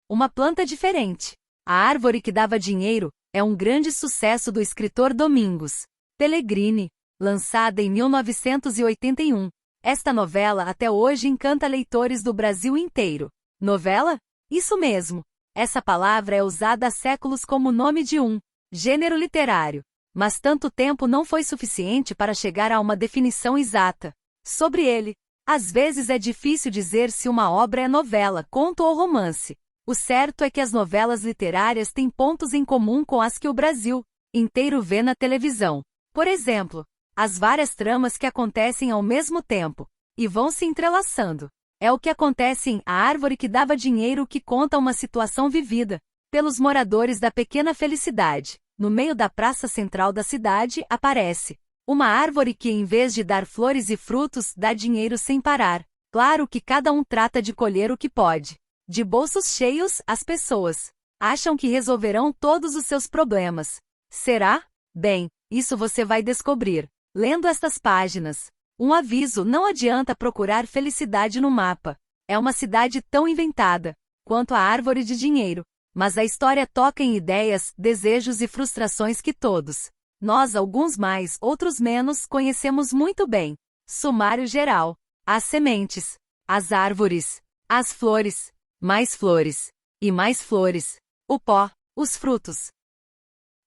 uma planta diferente. A Árvore que Dava Dinheiro é um grande sucesso do escritor Domingos Pellegrini, lançada em 1981. Esta novela até hoje encanta leitores do Brasil inteiro. Novela? Isso mesmo. Essa palavra é usada há séculos como nome de um gênero literário. Mas tanto tempo não foi suficiente para chegar a uma definição exata sobre ele. Às vezes é difícil dizer se uma obra é novela, conto ou romance. O certo é que as novelas literárias têm pontos em comum com as que o Brasil inteiro vê na televisão. Por exemplo, as várias tramas que acontecem ao mesmo tempo e vão se entrelaçando. É o que acontece em A Árvore que Dava Dinheiro, que conta uma situação vivida pelos moradores da pequena felicidade. No meio da praça central da cidade aparece uma árvore que, em vez de dar flores e frutos, dá dinheiro sem parar. Claro que cada um trata de colher o que pode. De bolsos cheios, as pessoas acham que resolverão todos os seus problemas. Será? Bem, isso você vai descobrir lendo estas páginas. Um aviso: não adianta procurar felicidade no mapa. É uma cidade tão inventada quanto a árvore de dinheiro. Mas a história toca em ideias, desejos e frustrações que todos nós, alguns mais, outros menos, conhecemos muito bem. Sumário geral: as sementes, as árvores, as flores, mais flores, e mais flores, o pó, os frutos.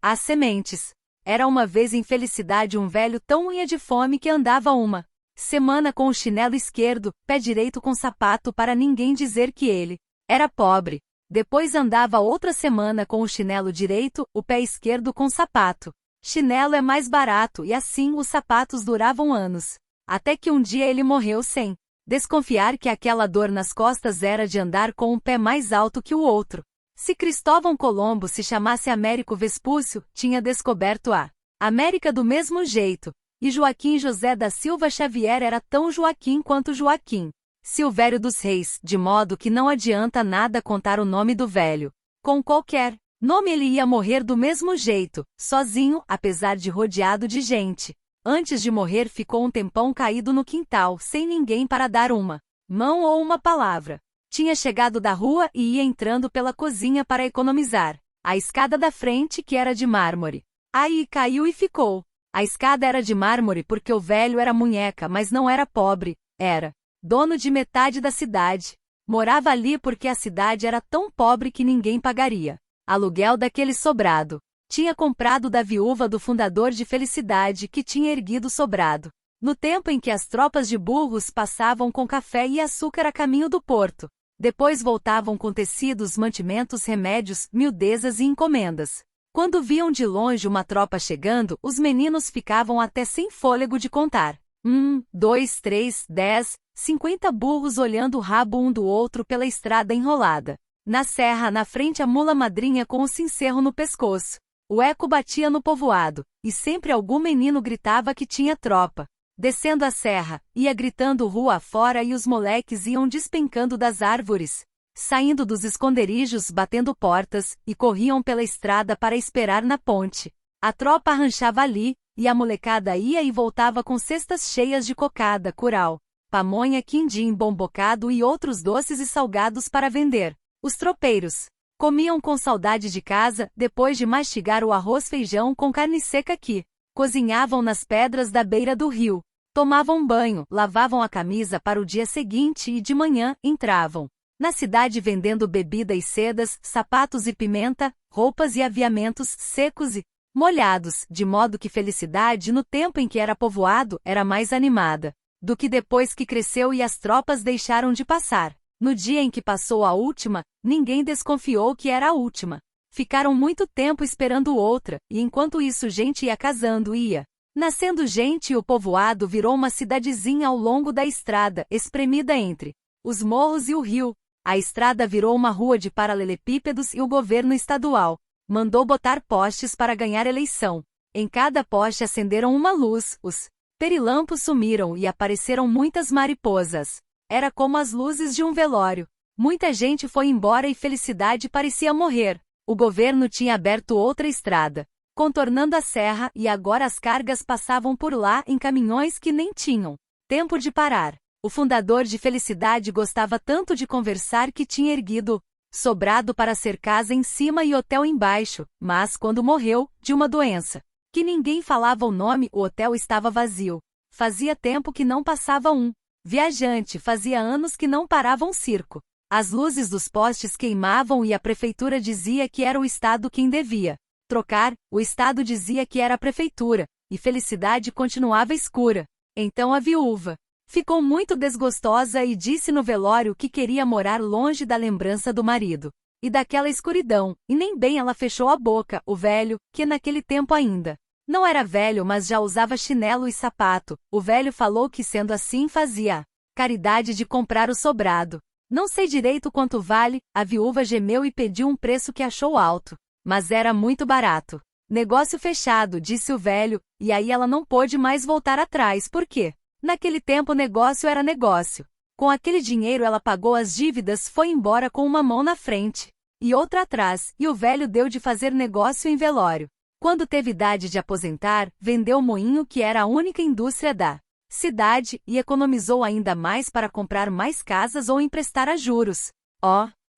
As sementes. Era uma vez em felicidade um velho tão unha de fome que andava uma semana com o chinelo esquerdo, pé direito com sapato para ninguém dizer que ele era pobre. Depois andava outra semana com o chinelo direito, o pé esquerdo com sapato. Chinelo é mais barato e assim os sapatos duravam anos. Até que um dia ele morreu sem desconfiar que aquela dor nas costas era de andar com um pé mais alto que o outro. Se Cristóvão Colombo se chamasse Américo Vespúcio, tinha descoberto a América do mesmo jeito. E Joaquim José da Silva Xavier era tão Joaquim quanto Joaquim Silvério dos Reis, de modo que não adianta nada contar o nome do velho. Com qualquer nome ele ia morrer do mesmo jeito, sozinho, apesar de rodeado de gente. Antes de morrer ficou um tempão caído no quintal, sem ninguém para dar uma mão ou uma palavra. Tinha chegado da rua e ia entrando pela cozinha para economizar a escada da frente, que era de mármore. Aí caiu e ficou. A escada era de mármore porque o velho era munheca, mas não era pobre, era dono de metade da cidade. Morava ali porque a cidade era tão pobre que ninguém pagaria aluguel daquele sobrado. Tinha comprado da viúva do fundador de Felicidade, que tinha erguido o sobrado no tempo em que as tropas de burros passavam com café e açúcar a caminho do porto. Depois voltavam com tecidos, mantimentos, remédios, miudezas e encomendas. Quando viam de longe uma tropa chegando, os meninos ficavam até sem fôlego de contar. 1, 2, 3, 10, 50 burros olhando o rabo um do outro pela estrada enrolada. Na serra, na frente, a mula madrinha com o cincerro no pescoço. O eco batia no povoado, e sempre algum menino gritava que tinha tropa. Descendo a serra, ia gritando rua afora e os moleques iam despencando das árvores, saindo dos esconderijos, batendo portas, e corriam pela estrada para esperar na ponte. A tropa arranchava ali, e a molecada ia e voltava com cestas cheias de cocada, curau, pamonha, quindim, bombocado e outros doces e salgados para vender. Os tropeiros comiam com saudade de casa, depois de mastigar o arroz-feijão com carne seca que cozinhavam nas pedras da beira do rio. Tomavam banho, lavavam a camisa para o dia seguinte e de manhã entravam na cidade vendendo bebida e sedas, sapatos e pimenta, roupas e aviamentos secos e molhados, de modo que Felicidade, no tempo em que era povoado, era mais animada do que depois que cresceu e as tropas deixaram de passar. No dia em que passou a última, ninguém desconfiou que era a última. Ficaram muito tempo esperando outra, e enquanto isso gente ia casando e ia nascendo gente, e o povoado virou uma cidadezinha ao longo da estrada, espremida entre os morros e o rio. A estrada virou uma rua de paralelepípedos e o governo estadual mandou botar postes para ganhar eleição. Em cada poste acenderam uma luz, os perilampos sumiram e apareceram muitas mariposas. Era como as luzes de um velório. Muita gente foi embora e Felicidade parecia morrer. O governo tinha aberto outra estrada, contornando a serra, e agora as cargas passavam por lá em caminhões que nem tinham tempo de parar. O fundador de Felicidade gostava tanto de conversar que tinha erguido sobrado para ser casa em cima e hotel embaixo, mas quando morreu, de uma doença, que ninguém falava o nome, o hotel estava vazio. Fazia tempo que não passava um viajante, fazia anos que não parava um circo. As luzes dos postes queimavam e a prefeitura dizia que era o Estado quem devia trocar, o Estado dizia que era a prefeitura, e Felicidade continuava escura. Então a viúva ficou muito desgostosa e disse no velório que queria morar longe da lembrança do marido e daquela escuridão, e nem bem ela fechou a boca, o velho, que naquele tempo ainda não era velho, mas já usava chinelo e sapato, o velho falou que sendo assim fazia caridade de comprar o sobrado. Não sei direito quanto vale, a viúva gemeu e pediu um preço que achou alto, mas era muito barato. Negócio fechado, disse o velho, e aí ela não pôde mais voltar atrás, por quê? Naquele tempo negócio era negócio. Com aquele dinheiro ela pagou as dívidas, foi embora com uma mão na frente e outra atrás, e o velho deu de fazer negócio em velório. Quando teve idade de aposentar, vendeu o moinho que era a única indústria da cidade e economizou ainda mais para comprar mais casas ou emprestar a juros.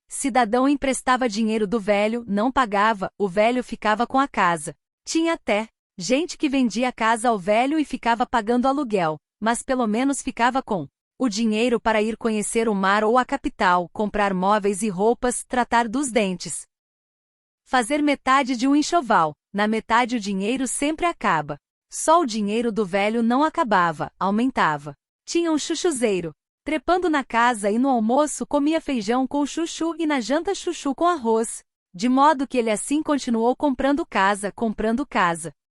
Cidadão emprestava dinheiro do velho, não pagava, o velho ficava com a casa. Tinha até gente que vendia a casa ao velho e ficava pagando aluguel, mas pelo menos ficava com o dinheiro para ir conhecer o mar ou a capital, comprar móveis e roupas, tratar dos dentes. Fazer metade de um enxoval, na metade o dinheiro sempre acaba. Só o dinheiro do velho não acabava, aumentava. Tinha um chuchuzeiro. Trepando na casa e no almoço comia feijão com chuchu e na janta chuchu com arroz. De modo que ele assim continuou comprando casa.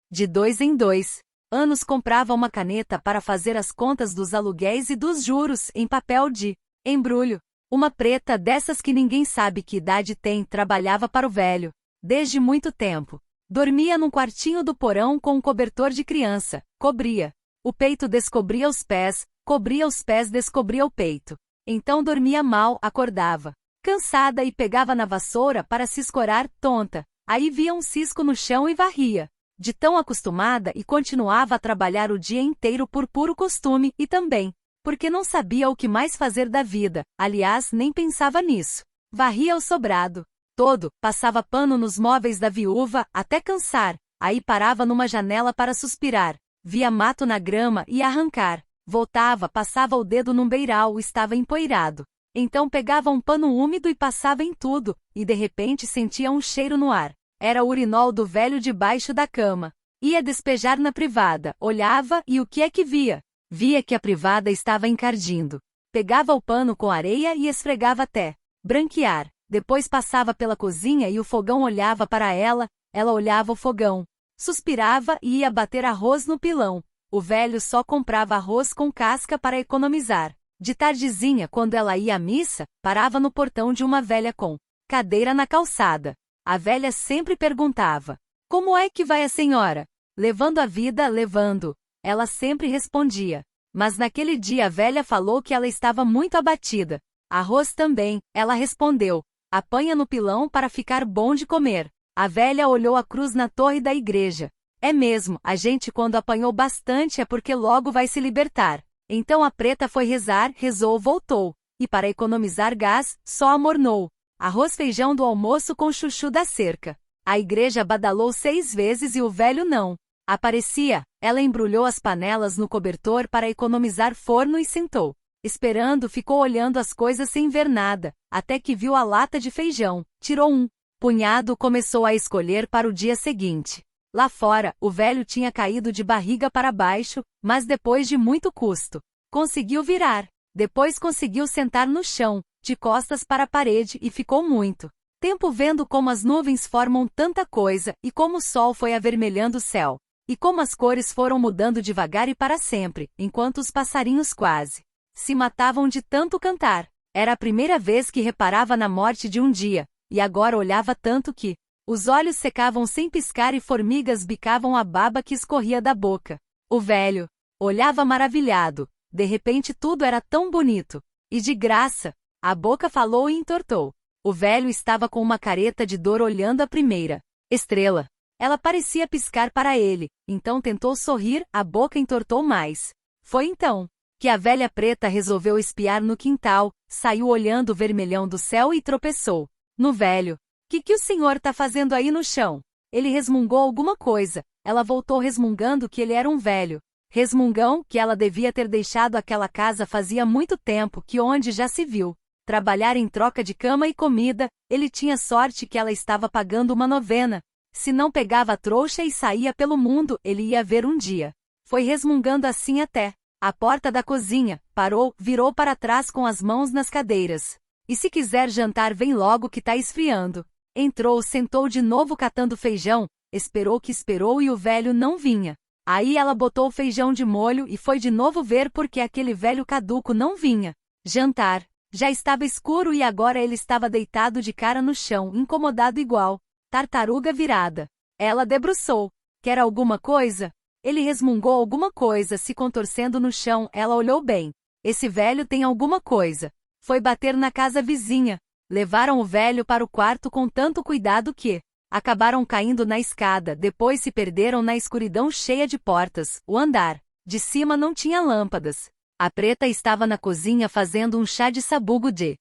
De 2 em 2 anos comprava uma caneta para fazer as contas dos aluguéis e dos juros em papel de embrulho. Uma preta dessas que ninguém sabe que idade tem, trabalhava para o velho desde muito tempo. Dormia num quartinho do porão com um cobertor de criança. Cobria o peito, descobria os pés, cobria os pés, descobria o peito. Então dormia mal, acordava cansada e pegava na vassoura para se escorar, tonta. Aí via um cisco no chão e varria. De tão acostumada, e continuava a trabalhar o dia inteiro por puro costume e também porque não sabia o que mais fazer da vida. Aliás, nem pensava nisso. Varria o sobrado todo, passava pano nos móveis da viúva, até cansar. Aí parava numa janela para suspirar. Via mato na grama e arrancar. Voltava, passava o dedo num beiral, estava empoeirado. Então pegava um pano úmido e passava em tudo, e de repente sentia um cheiro no ar. Era o urinol do velho debaixo da cama. Ia despejar na privada, olhava e o que é que via? Via que a privada estava encardindo. Pegava o pano com areia e esfregava até branquear. Depois passava pela cozinha e o fogão olhava para ela olhava o fogão. Suspirava e ia bater arroz no pilão. O velho só comprava arroz com casca para economizar. De tardezinha, quando ela ia à missa, parava no portão de uma velha com cadeira na calçada. A velha sempre perguntava: "Como é que vai a senhora?" "Levando a vida, levando." Ela sempre respondia. Mas naquele dia a velha falou que ela estava muito abatida. "Arroz também," ela respondeu. "Apanha no pilão para ficar bom de comer." A velha olhou a cruz na torre da igreja. "É mesmo, a gente quando apanhou bastante é porque logo vai se libertar." Então a preta foi rezar, rezou, voltou. E para economizar gás, só amornou. Arroz, feijão do almoço com chuchu da cerca. A igreja badalou 6 vezes e o velho não aparecia. Ela embrulhou as panelas no cobertor para economizar forno e sentou. Esperando, ficou olhando as coisas sem ver nada, até que viu a lata de feijão. Tirou um punhado, começou a escolher para o dia seguinte. Lá fora, o velho tinha caído de barriga para baixo, mas depois de muito custo, conseguiu virar. Depois conseguiu sentar no chão, de costas para a parede, e ficou muito tempo vendo como as nuvens formam tanta coisa, e como o sol foi avermelhando o céu, e como as cores foram mudando devagar e para sempre, enquanto os passarinhos quase se matavam de tanto cantar. Era a primeira vez que reparava na morte de um dia, e agora olhava tanto que os olhos secavam sem piscar e formigas bicavam a baba que escorria da boca. O velho olhava maravilhado. De repente tudo era tão bonito. E de graça. A boca falou e entortou. O velho estava com uma careta de dor olhando a primeira estrela. Ela parecia piscar para ele, então tentou sorrir, a boca entortou mais. Foi então que a velha preta resolveu espiar no quintal, saiu olhando o vermelhão do céu e tropeçou. no velho. Que o senhor tá fazendo aí no chão? Ele resmungou alguma coisa. Ela voltou resmungando que ele era um velho. Resmungão que ela devia ter deixado aquela casa fazia muito tempo, que onde já se viu trabalhar em troca de cama e comida. Ele tinha sorte que ela estava pagando uma novena. Se não pegava a trouxa e saía pelo mundo, ele ia ver um dia. Foi resmungando assim até a porta da cozinha, parou, virou para trás com as mãos nas cadeiras. E se quiser jantar vem logo que tá esfriando. Entrou, sentou de novo catando feijão, esperou que esperou e o velho não vinha. Aí ela botou o feijão de molho e foi de novo ver porque aquele velho caduco não vinha. Jantar. Já estava escuro e agora ele estava deitado de cara no chão, incomodado igual tartaruga virada. Ela debruçou. Quer alguma coisa? Ele resmungou alguma coisa, se contorcendo no chão. Ela olhou bem. Esse velho tem alguma coisa. Foi bater na casa vizinha. Levaram o velho para o quarto com tanto cuidado que acabaram caindo na escada, depois se perderam na escuridão cheia de portas. O andar de cima não tinha lâmpadas. A preta estava na cozinha fazendo um chá de sabugo de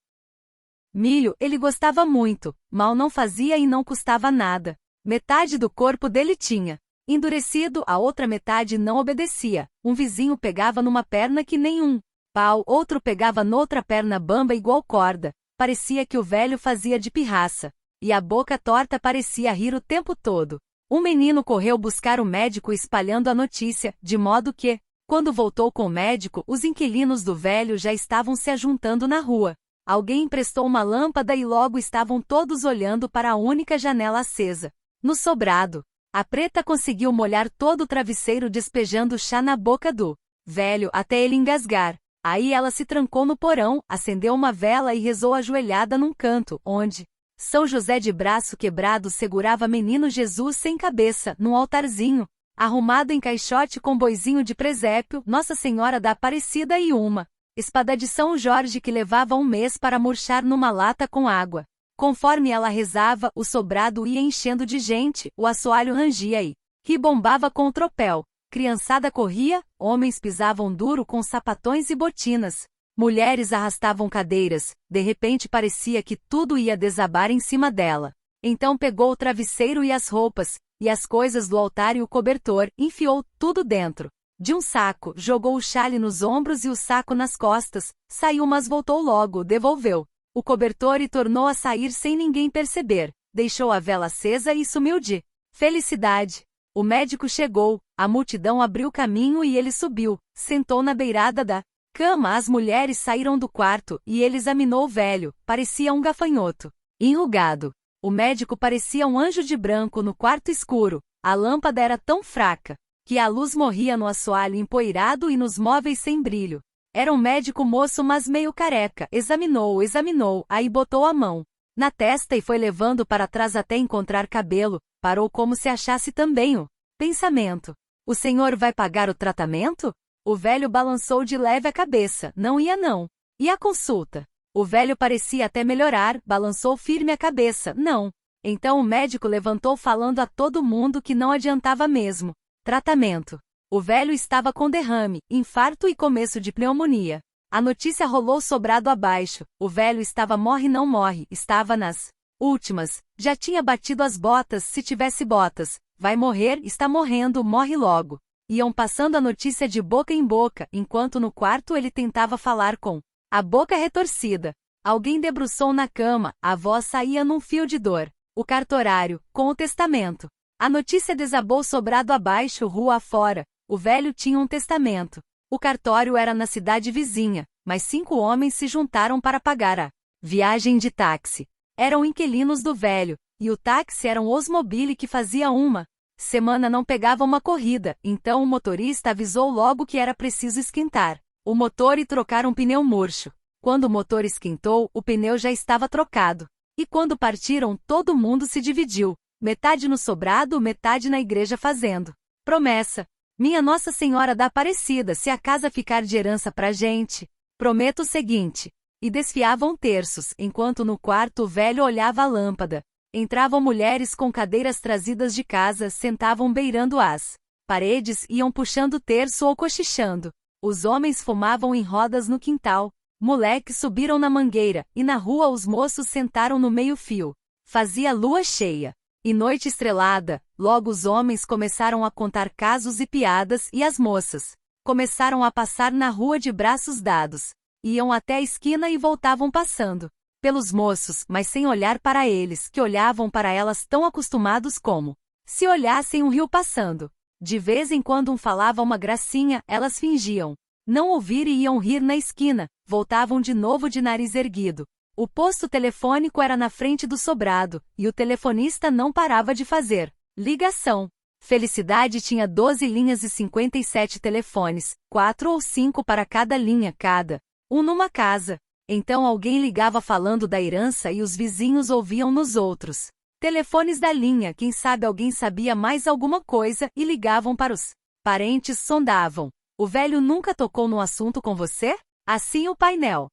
milho. Ele gostava muito, mal não fazia e não custava nada. Metade do corpo dele tinha endurecido, a outra metade não obedecia. Um vizinho pegava numa perna que nem um pau, outro pegava noutra perna bamba igual corda. Parecia que o velho fazia de pirraça. E a boca torta parecia rir o tempo todo. Um menino correu buscar o médico espalhando a notícia, de modo que, quando voltou com o médico, os inquilinos do velho já estavam se ajuntando na rua. Alguém emprestou uma lâmpada e logo estavam todos olhando para a única janela acesa. No sobrado, a preta conseguiu molhar todo o travesseiro despejando chá na boca do velho até ele engasgar. Aí ela se trancou no porão, acendeu uma vela e rezou ajoelhada num canto, onde São José de braço quebrado segurava menino Jesus sem cabeça, num altarzinho, arrumado em caixote com boizinho de presépio, Nossa Senhora da Aparecida e uma espada de São Jorge que levava um mês para murchar numa lata com água. Conforme ela rezava, o sobrado ia enchendo de gente, o assoalho rangia e ribombava com o tropel. Criançada corria, homens pisavam duro com sapatões e botinas. Mulheres arrastavam cadeiras, de repente parecia que tudo ia desabar em cima dela. Então pegou o travesseiro e as roupas, e as coisas do altar e o cobertor, enfiou tudo dentro de um saco, jogou o chale nos ombros e o saco nas costas, saiu mas voltou logo, devolveu o cobertor e tornou a sair sem ninguém perceber. Deixou a vela acesa e sumiu de felicidade. O médico chegou, a multidão abriu caminho e ele subiu, sentou na beirada da cama. As mulheres saíram do quarto e ele examinou o velho, parecia um gafanhoto enrugado. O médico parecia um anjo de branco no quarto escuro. A lâmpada era tão fraca que a luz morria no assoalho empoeirado e nos móveis sem brilho. Era um médico moço mas meio careca. Examinou, aí botou a mão na testa e foi levando para trás até encontrar cabelo. Parou como se achasse também o pensamento. O senhor vai pagar o tratamento? O velho balançou de leve a cabeça. Não ia não. E a consulta? O velho parecia até melhorar, balançou firme a cabeça. Não. Então o médico levantou falando a todo mundo que não adiantava mesmo. Tratamento. O velho estava com derrame, infarto e começo de pneumonia. A notícia rolou sobrado abaixo. O velho estava morre não morre, estava nas últimas. Já tinha batido as botas, se tivesse botas. Vai morrer, está morrendo, morre logo. Iam passando a notícia de boca em boca, enquanto no quarto ele tentava falar com a boca retorcida. Alguém debruçou na cama, a voz saía num fio de dor. O cartorário, com o testamento. A notícia desabou sobrado abaixo, rua afora. O velho tinha um testamento. O cartório era na cidade vizinha, mas 5 homens se juntaram para pagar a viagem de táxi. Eram inquilinos do velho, e o táxi era um Osmobile que fazia uma semana não pegava uma corrida, então o motorista avisou logo que era preciso esquentar o motor e trocar um pneu murcho. Quando o motor esquentou, o pneu já estava trocado. E quando partiram, todo mundo se dividiu. Metade no sobrado, metade na igreja fazendo promessa. Minha Nossa Senhora da Aparecida, se a casa ficar de herança pra gente, prometo o seguinte. E desfiavam terços, enquanto no quarto o velho olhava a lâmpada. Entravam mulheres com cadeiras trazidas de casa, sentavam beirando as paredes, iam puxando terço ou cochichando. Os homens fumavam em rodas no quintal. moleques subiram na mangueira, e na rua os moços sentaram no meio-fio. Fazia lua cheia. E noite estrelada, logo os homens começaram a contar casos e piadas e as moças começaram a passar na rua de braços dados. Iam até a esquina e voltavam passando pelos moços, mas sem olhar para eles, que olhavam para elas tão acostumados como se olhassem um rio passando. De vez em quando um falava uma gracinha, elas fingiam não ouvir e iam rir na esquina, voltavam de novo de nariz erguido. O posto telefônico era na frente do sobrado, e o telefonista não parava de fazer ligação. Felicidade tinha 12 linhas e 57 telefones, 4 ou 5 para cada linha, um numa casa. Então alguém ligava falando da herança e os vizinhos ouviam nos outros telefones da linha, quem sabe alguém sabia mais alguma coisa e ligavam para os parentes, sondavam. O velho nunca tocou no assunto com você? Assim o painel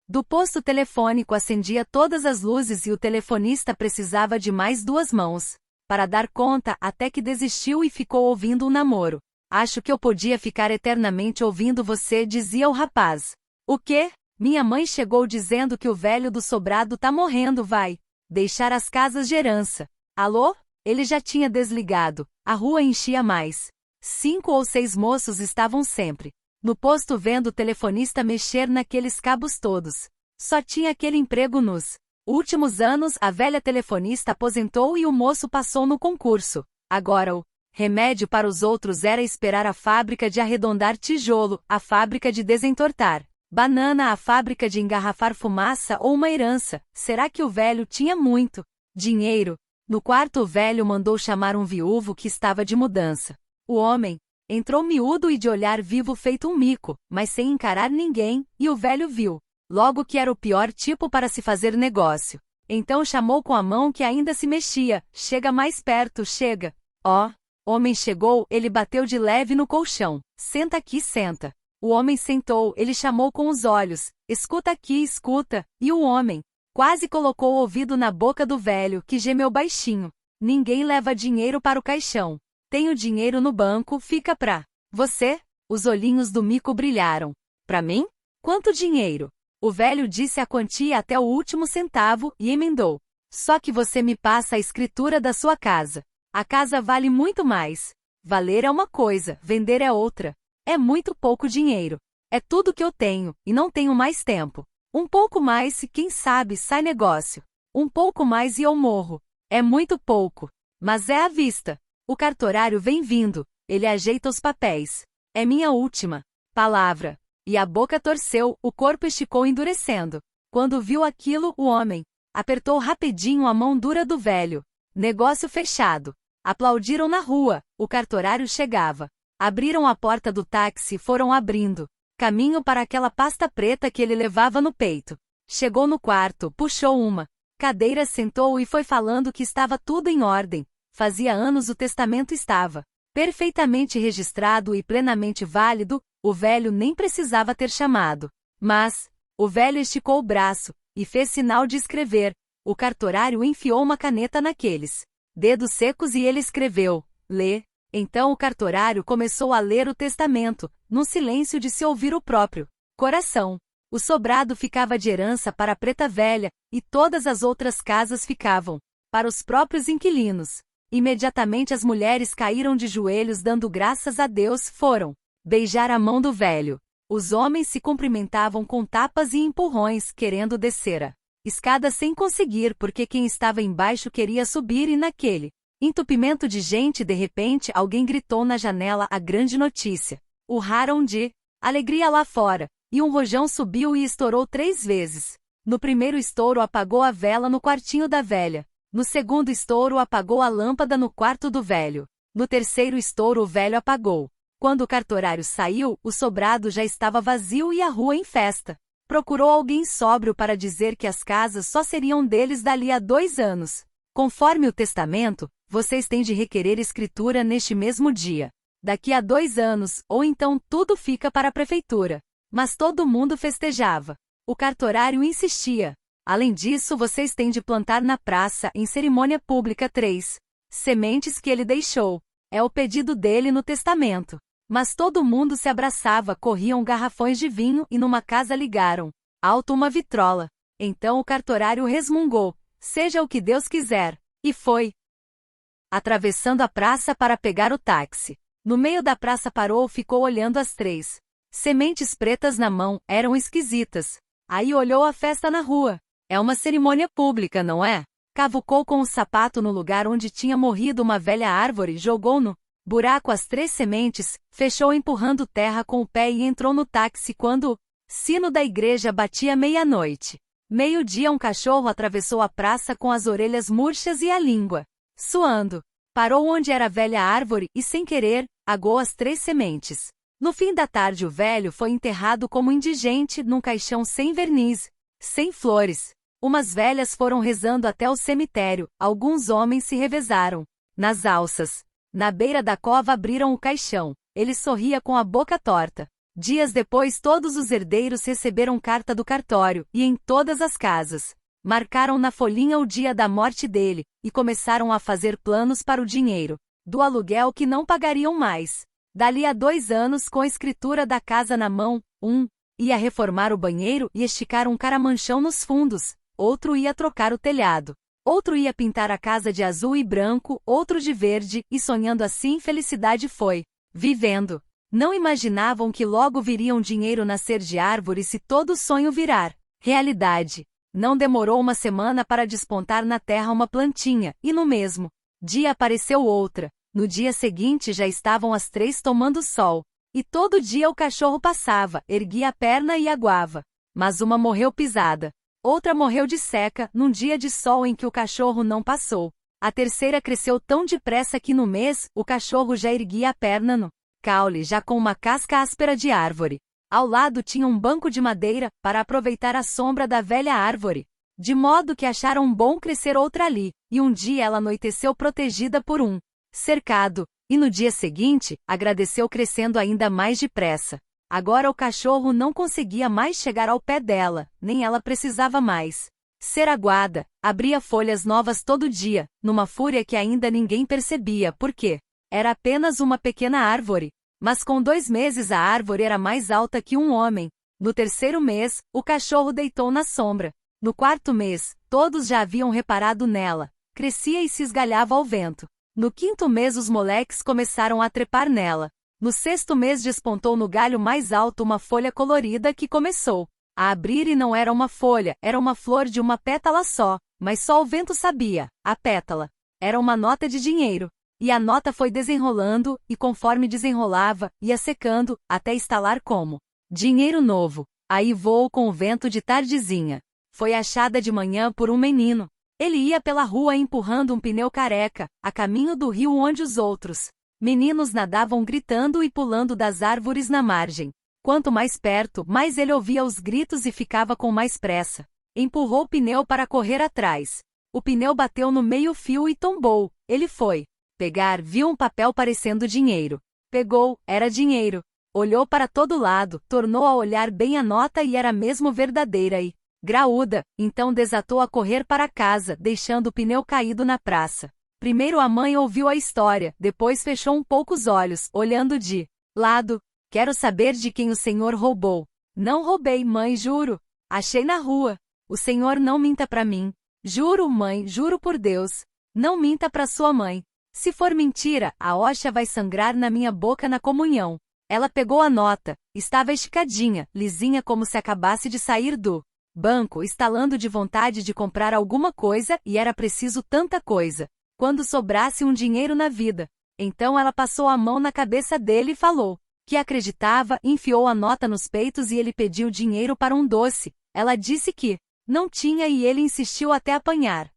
do posto telefônico acendia todas as luzes e o telefonista precisava de mais 2 mãos para dar conta, até que desistiu e ficou ouvindo um namoro. Acho que eu podia ficar eternamente ouvindo você, dizia o rapaz. O quê? Minha mãe chegou dizendo que o velho do sobrado tá morrendo, vai deixar as casas de herança. Alô? Ele já tinha desligado. A rua enchia mais. 5 ou 6 moços estavam sempre no posto vendo o telefonista mexer naqueles cabos todos. Só tinha aquele emprego nos últimos anos. A velha telefonista aposentou e o moço passou no concurso. Agora o remédio para os outros era esperar a fábrica de arredondar tijolo, a fábrica de desentortar banana, a fábrica de engarrafar fumaça ou uma herança. Será que o velho tinha muito dinheiro? No quarto o velho mandou chamar um viúvo que estava de mudança. O homem entrou miúdo e de olhar vivo feito um mico, mas sem encarar ninguém, e o velho viu logo que era o pior tipo para se fazer negócio. Então chamou com a mão que ainda se mexia: chega mais perto, chega. Homem chegou, ele bateu de leve no colchão. Senta aqui, senta. O homem sentou, ele chamou com os olhos: escuta aqui, escuta. E o homem quase colocou o ouvido na boca do velho, que gemeu baixinho. Ninguém leva dinheiro para o caixão. Tenho dinheiro no banco, fica pra você? Os olhinhos do mico brilharam. Pra mim? Quanto dinheiro? O velho disse a quantia até o último centavo e emendou: só que você me passa a escritura da sua casa. A casa vale muito mais. Valer é uma coisa, vender é outra. É muito pouco dinheiro. É tudo que eu tenho, e não tenho mais tempo. Um pouco mais e quem sabe sai negócio. Um pouco mais e eu morro. É muito pouco. Mas é à vista. O cartorário vem vindo, ele ajeita os papéis. É minha última palavra. E a boca torceu, o corpo esticou endurecendo. Quando viu aquilo, o homem apertou rapidinho a mão dura do velho. Negócio fechado. Aplaudiram na rua, o cartorário chegava. Abriram a porta do táxi e foram abrindo caminho para aquela pasta preta que ele levava no peito. Chegou no quarto, puxou uma cadeira, sentou e foi falando que estava tudo em ordem. Fazia anos o testamento estava perfeitamente registrado e plenamente válido, o velho nem precisava ter chamado. Mas o velho esticou o braço e fez sinal de escrever. O cartorário enfiou uma caneta naqueles dedos secos e ele escreveu: lê. Então o cartorário começou a ler o testamento, num silêncio de se ouvir o próprio coração. O sobrado ficava de herança para a preta velha, e todas as outras casas ficavam para os próprios inquilinos. Imediatamente as mulheres caíram de joelhos dando graças a Deus, foram beijar a mão do velho. Os homens se cumprimentavam com tapas e empurrões, querendo descer a escada sem conseguir porque quem estava embaixo queria subir e naquele entupimento de gente de repente alguém gritou na janela a grande notícia. Urraram de alegria lá fora, e um rojão subiu e estourou 3 vezes. No primeiro estouro apagou a vela no quartinho da velha. No segundo estouro apagou a lâmpada no quarto do velho. No terceiro estouro o velho apagou. Quando o cartorário saiu, o sobrado já estava vazio e a rua em festa. Procurou alguém sóbrio para dizer que as casas só seriam deles dali a 2 anos. Conforme o testamento, vocês têm de requerer escritura neste mesmo dia. Daqui a 2 anos, ou então tudo fica para a prefeitura. Mas todo mundo festejava. O cartorário insistia. Além disso, vocês têm de plantar na praça, em cerimônia pública, 3 sementes que ele deixou. É o pedido dele no testamento. Mas todo mundo se abraçava, corriam garrafões de vinho e numa casa ligaram alto uma vitrola. Então o cartorário resmungou: seja o que Deus quiser. E foi atravessando a praça para pegar o táxi. No meio da praça parou, ficou olhando as 3 sementes pretas na mão, eram esquisitas. Aí olhou a festa na rua. É uma cerimônia pública, não é? Cavucou com o sapato no lugar onde tinha morrido uma velha árvore, jogou no buraco as 3 sementes, fechou empurrando terra com o pé e entrou no táxi quando o sino da igreja batia meia-noite. Meio-dia um cachorro atravessou a praça com as orelhas murchas e a língua suando. Parou onde era a velha árvore e, sem querer, agou as 3 sementes. No fim da tarde o velho foi enterrado como indigente num caixão sem verniz, sem flores. Umas velhas foram rezando até o cemitério, alguns homens se revezaram nas alças. Na beira da cova abriram o caixão. Ele sorria com a boca torta. Dias depois todos os herdeiros receberam carta do cartório, e em todas as casas marcaram na folhinha o dia da morte dele, e começaram a fazer planos para o dinheiro do aluguel que não pagariam mais. Dali a 2 anos, com a escritura da casa na mão, um ia reformar o banheiro e esticar um caramanchão nos fundos, outro ia trocar o telhado, outro ia pintar a casa de azul e branco, outro de verde, e sonhando assim felicidade foi vivendo. Não imaginavam que logo viriam dinheiro nascer de árvore se todo sonho virar realidade. Não demorou uma semana para despontar na terra uma plantinha, e no mesmo dia apareceu outra. No dia seguinte já estavam as 3 tomando sol. E todo dia o cachorro passava, erguia a perna e aguava. Mas uma morreu pisada. Outra morreu de seca, num dia de sol em que o cachorro não passou. A terceira cresceu tão depressa que no mês, o cachorro já erguia a perna no caule, já com uma casca áspera de árvore. Ao lado tinha um banco de madeira, para aproveitar a sombra da velha árvore. De modo que acharam bom crescer outra ali, e um dia ela anoiteceu protegida por um cercado, e no dia seguinte, agradeceu crescendo ainda mais depressa. Agora o cachorro não conseguia mais chegar ao pé dela, nem ela precisava mais ser aguada, abria folhas novas todo dia, numa fúria que ainda ninguém percebia porque era apenas uma pequena árvore. Mas com 2 meses a árvore era mais alta que um homem. No 3º mês, o cachorro deitou na sombra. No 4º mês, todos já haviam reparado nela. Crescia e se esgalhava ao vento. No 5º mês os moleques começaram a trepar nela. No 6º mês despontou no galho mais alto uma folha colorida que começou a abrir e não era uma folha, era uma flor de uma pétala só. Mas só o vento sabia, a pétala era uma nota de dinheiro. E a nota foi desenrolando, e conforme desenrolava, ia secando, até estalar como dinheiro novo. Aí voou com o vento de tardezinha. Foi achada de manhã por um menino. Ele ia pela rua empurrando um pneu careca, a caminho do rio onde os outros meninos nadavam gritando e pulando das árvores na margem. Quanto mais perto, mais ele ouvia os gritos e ficava com mais pressa. Empurrou o pneu para correr atrás. O pneu bateu no meio-fio e tombou. Ele foi pegar, viu um papel parecendo dinheiro. Pegou, era dinheiro. Olhou para todo lado, tornou a olhar bem a nota e era mesmo verdadeira e graúda, então desatou a correr para casa, deixando o pneu caído na praça. Primeiro a mãe ouviu a história, depois fechou um pouco os olhos, olhando de lado. Quero saber de quem o senhor roubou. Não roubei, mãe, juro. Achei na rua. O senhor não minta para mim. Juro, mãe, juro por Deus. Não minta para sua mãe. Se for mentira, a hoxa vai sangrar na minha boca na comunhão. Ela pegou a nota. Estava esticadinha, lisinha como se acabasse de sair do banco, estalando de vontade de comprar alguma coisa, e era preciso tanta coisa. Quando sobrasse um dinheiro na vida. Então ela passou a mão na cabeça dele e falou que acreditava, enfiou a nota nos peitos e ele pediu dinheiro para um doce. Ela disse que não tinha e ele insistiu até apanhar.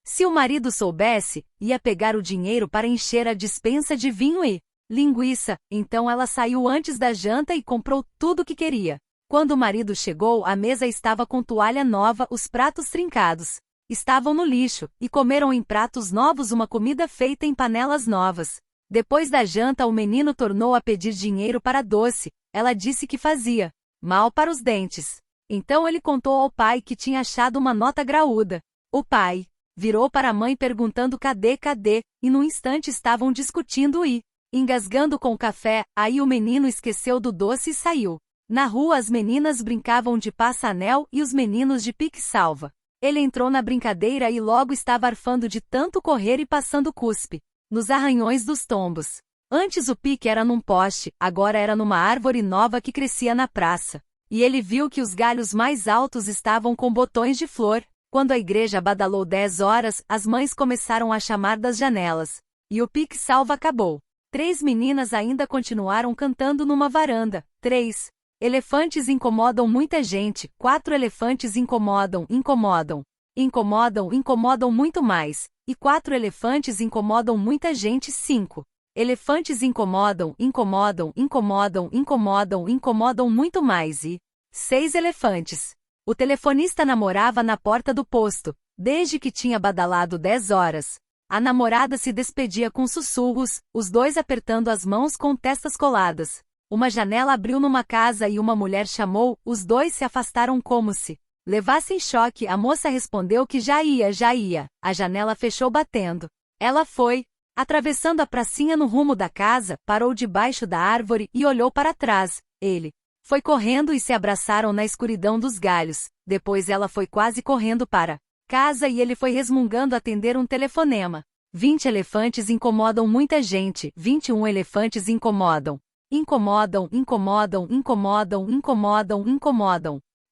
Se o marido soubesse, ia pegar o dinheiro para encher a despensa de vinho e linguiça. Então ela saiu antes da janta e comprou tudo o que queria. Quando o marido chegou, a mesa estava com toalha nova, os pratos trincados estavam no lixo, e comeram em pratos novos uma comida feita em panelas novas. Depois da janta o menino tornou a pedir dinheiro para doce. Ela disse que fazia mal para os dentes. Então ele contou ao pai que tinha achado uma nota graúda. O pai virou para a mãe perguntando cadê, e no instante estavam discutindo e engasgando com o café, aí o menino esqueceu do doce e saiu. Na rua as meninas brincavam de passa-anel e os meninos de pique-salva. Ele entrou na brincadeira e logo estava arfando de tanto correr e passando cuspe nos arranhões dos tombos. Antes o pique era num poste, agora era numa árvore nova que crescia na praça. E ele viu que os galhos mais altos estavam com botões de flor. Quando a igreja badalou 10 horas, as mães começaram a chamar das janelas. E o pique-salva acabou. 3 meninas ainda continuaram cantando numa varanda. 3 elefantes incomodam muita gente. 4 elefantes incomodam muito mais. E 4 elefantes incomodam muita gente. 5 elefantes incomodam muito mais. E 6 elefantes. O telefonista namorava na porta do posto, desde que tinha badalado 10 horas. A namorada se despedia com sussurros, os dois apertando as mãos com testas coladas. Uma janela abriu numa casa e uma mulher chamou, os dois se afastaram como se levassem choque. A moça respondeu que já ia. A janela fechou batendo. Ela foi, atravessando a pracinha no rumo da casa, parou debaixo da árvore e olhou para trás. Ele foi correndo e se abraçaram na escuridão dos galhos. Depois ela foi quase correndo para casa e ele foi resmungando atender um telefonema. 20 elefantes incomodam muita gente. 21 elefantes incomodam.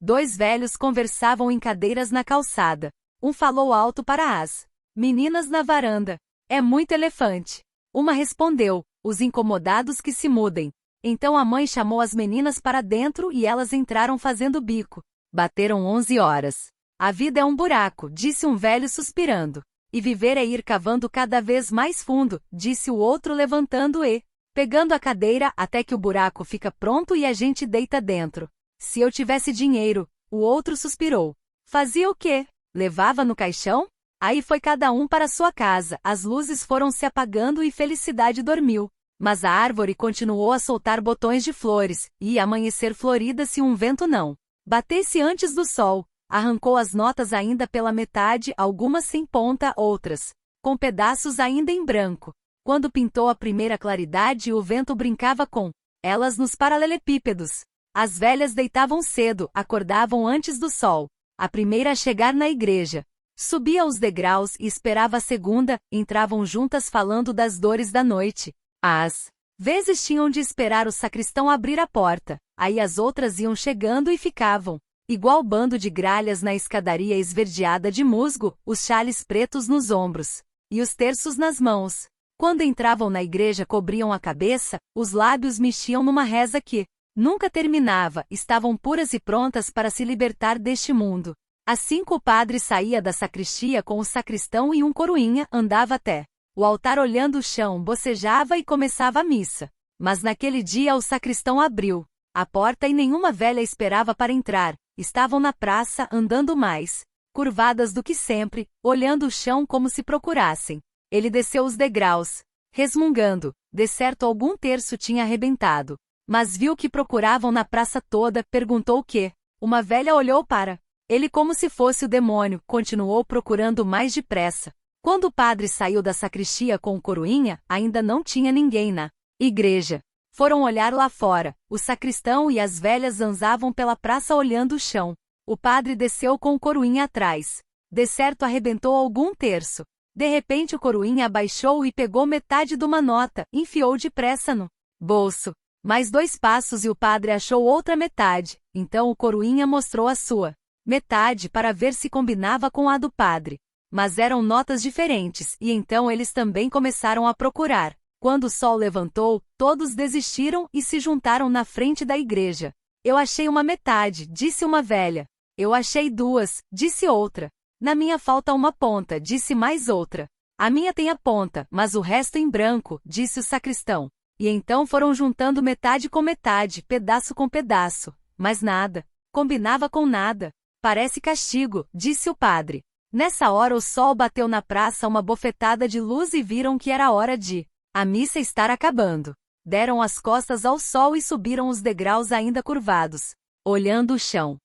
2 velhos conversavam em cadeiras na calçada. Um falou alto para as meninas na varanda. É muito elefante. Uma respondeu, os incomodados que se mudem. Então a mãe chamou as meninas para dentro e elas entraram fazendo bico. Bateram 11 horas. A vida é um buraco, disse um velho suspirando. E viver é ir cavando cada vez mais fundo, disse o outro levantando e pegando a cadeira até que o buraco fica pronto e a gente deita dentro. Se eu tivesse dinheiro, o outro suspirou. Fazia o quê? Levava no caixão? Aí foi cada um para sua casa, as luzes foram se apagando e felicidade dormiu. Mas a árvore continuou a soltar botões de flores, e ia amanhecer florida se um vento não batesse antes do sol. Arrancou as notas ainda pela metade, algumas sem ponta, outras com pedaços ainda em branco. Quando pintou a primeira claridade, o vento brincava com elas nos paralelepípedos. As velhas deitavam cedo, acordavam antes do sol. A primeira a chegar na igreja subia os degraus e esperava a segunda, entravam juntas falando das dores da noite. Às vezes tinham de esperar o sacristão abrir a porta, aí as outras iam chegando e ficavam, igual bando de gralhas na escadaria esverdeada de musgo, os xales pretos nos ombros, e os terços nas mãos. Quando entravam na igreja cobriam a cabeça, os lábios mexiam numa reza que nunca terminava, estavam puras e prontas para se libertar deste mundo. Assim que o padre saía da sacristia com o sacristão e um coroinha, andava até o altar olhando o chão, bocejava e começava a missa. Mas naquele dia o sacristão abriu a porta e nenhuma velha esperava para entrar. Estavam na praça, andando mais curvadas do que sempre, olhando o chão como se procurassem. Ele desceu os degraus, resmungando, de certo algum terço tinha arrebentado. Mas viu que procuravam na praça toda, perguntou o quê? Uma velha olhou para ele como se fosse o demônio, continuou procurando mais depressa. Quando o padre saiu da sacristia com o coroinha, ainda não tinha ninguém na igreja. Foram olhar lá fora, o sacristão e as velhas zanzavam pela praça olhando o chão. O padre desceu com o coroinha atrás. De certo arrebentou algum terço. De repente o coroinha abaixou e pegou metade de uma nota, enfiou depressa no bolso. Mais 2 passos e o padre achou outra metade, então o coroinha mostrou a sua metade para ver se combinava com a do padre. Mas eram notas diferentes, e então eles também começaram a procurar. Quando o sol levantou, todos desistiram e se juntaram na frente da igreja. Eu achei uma metade, disse uma velha. Eu achei 2, disse outra. Na minha falta uma ponta, disse mais outra. A minha tem a ponta, mas o resto em branco, disse o sacristão. E então foram juntando metade com metade, pedaço com pedaço. Mas nada combinava com nada. Parece castigo, disse o padre. Nessa hora o sol bateu na praça uma bofetada de luz e viram que era hora de a missa estar acabando. Deram as costas ao sol e subiram os degraus ainda curvados, olhando o chão.